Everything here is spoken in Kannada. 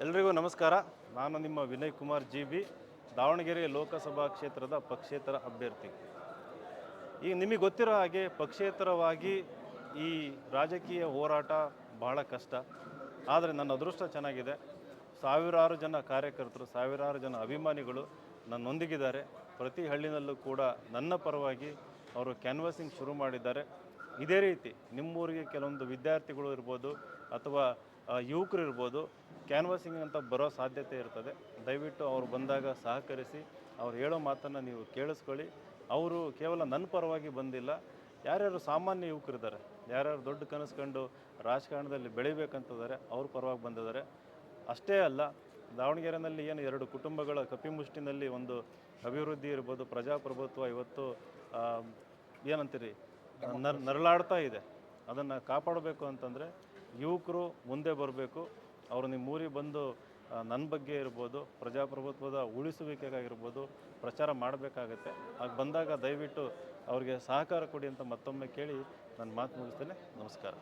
ಎಲ್ರಿಗೂ ನಮಸ್ಕಾರ. ನಾನು ನಿಮ್ಮ ವಿನಯ್ ಕುಮಾರ್ ಜಿ ದಾವಣಗೆರೆ ಲೋಕಸಭಾ ಕ್ಷೇತ್ರದ ಪಕ್ಷೇತರ ಅಭ್ಯರ್ಥಿ. ಈಗ ನಿಮಗೆ ಗೊತ್ತಿರೋ ಹಾಗೆ ಪಕ್ಷೇತರವಾಗಿ ಈ ರಾಜಕೀಯ ಹೋರಾಟ ಬಹಳ ಕಷ್ಟ. ಆದರೆ ನನ್ನ ಅದೃಷ್ಟ ಚೆನ್ನಾಗಿದೆ. ಸಾವಿರಾರು ಜನ ಕಾರ್ಯಕರ್ತರು, ಸಾವಿರಾರು ಜನ ಅಭಿಮಾನಿಗಳು ನನ್ನೊಂದಿಗಿದ್ದಾರೆ. ಪ್ರತಿ ಹಳ್ಳಿನಲ್ಲೂ ಕೂಡ ನನ್ನ ಪರವಾಗಿ ಅವರು ಕ್ಯಾನ್ವಾಸಿಂಗ್ ಶುರು ಮಾಡಿದ್ದಾರೆ. ಇದೇ ರೀತಿ ನಿಮ್ಮೂರಿಗೆ ಕೆಲವೊಂದು ವಿದ್ಯಾರ್ಥಿಗಳು ಇರ್ಬೋದು ಅಥವಾ ಯುವಕರು ಇರ್ಬೋದು, ಕ್ಯಾನ್ವಾಸಿಂಗ್ ಅಂತ ಬರೋ ಸಾಧ್ಯತೆ ಇರ್ತದೆ. ದಯವಿಟ್ಟು ಅವರು ಬಂದಾಗ ಸಹಕರಿಸಿ, ಅವ್ರು ಹೇಳೋ ಮಾತನ್ನು ನೀವು ಕೇಳಿಸ್ಕೊಳ್ಳಿ. ಅವರು ಕೇವಲ ನನ್ನ ಪರವಾಗಿ ಬಂದಿಲ್ಲ, ಯಾರ್ಯಾರು ಸಾಮಾನ್ಯ ಯುವಕರಿದ್ದಾರೆ, ಯಾರ್ಯಾರು ದೊಡ್ಡ ಕನಸು ಕಂಡು ರಾಜಕಾರಣದಲ್ಲಿ ಬೆಳಿಬೇಕಂತಿದ್ದಾರೆ, ಅವ್ರ ಪರವಾಗಿ ಬಂದಿದ್ದಾರೆ. ಅಷ್ಟೇ ಅಲ್ಲ, ದಾವಣಗೆರೆಯಲ್ಲಿ ಏನು ಎರಡು ಕುಟುಂಬಗಳ ಕಪಿಮುಷ್ಟಿನಲ್ಲಿ ಒಂದು ಅಭಿವೃದ್ಧಿ ಇರ್ಬೋದು, ಪ್ರಜಾಪ್ರಭುತ್ವ ಇವತ್ತು ಏನಂತೀರಿ ನರಳಾಡ್ತಾ ಇದೆ. ಅದನ್ನು ಕಾಪಾಡಬೇಕು ಅಂತಂದರೆ ಯುವಕರು ಮುಂದೆ ಬರಬೇಕು. ಅವರು ನಿಮ್ಮೂರಿಗೆ ಬಂದು ನನ್ನ ಬಗ್ಗೆ ಇರ್ಬೋದು, ಪ್ರಜಾಪ್ರಭುತ್ವದ ಉಳಿಸುವಿಕೆಗಾಗಿರ್ಬೋದು ಪ್ರಚಾರ ಮಾಡಬೇಕಾಗತ್ತೆ. ಆಗ ಬಂದಾಗ ದಯವಿಟ್ಟು ಅವ್ರಿಗೆ ಸಹಕಾರ ಕೊಡಿ ಅಂತ ಮತ್ತೊಮ್ಮೆ ಕೇಳಿ ನನ್ನ ಮಾತು ಮುಗಿಸ್ತೇನೆ. ನಮಸ್ಕಾರ.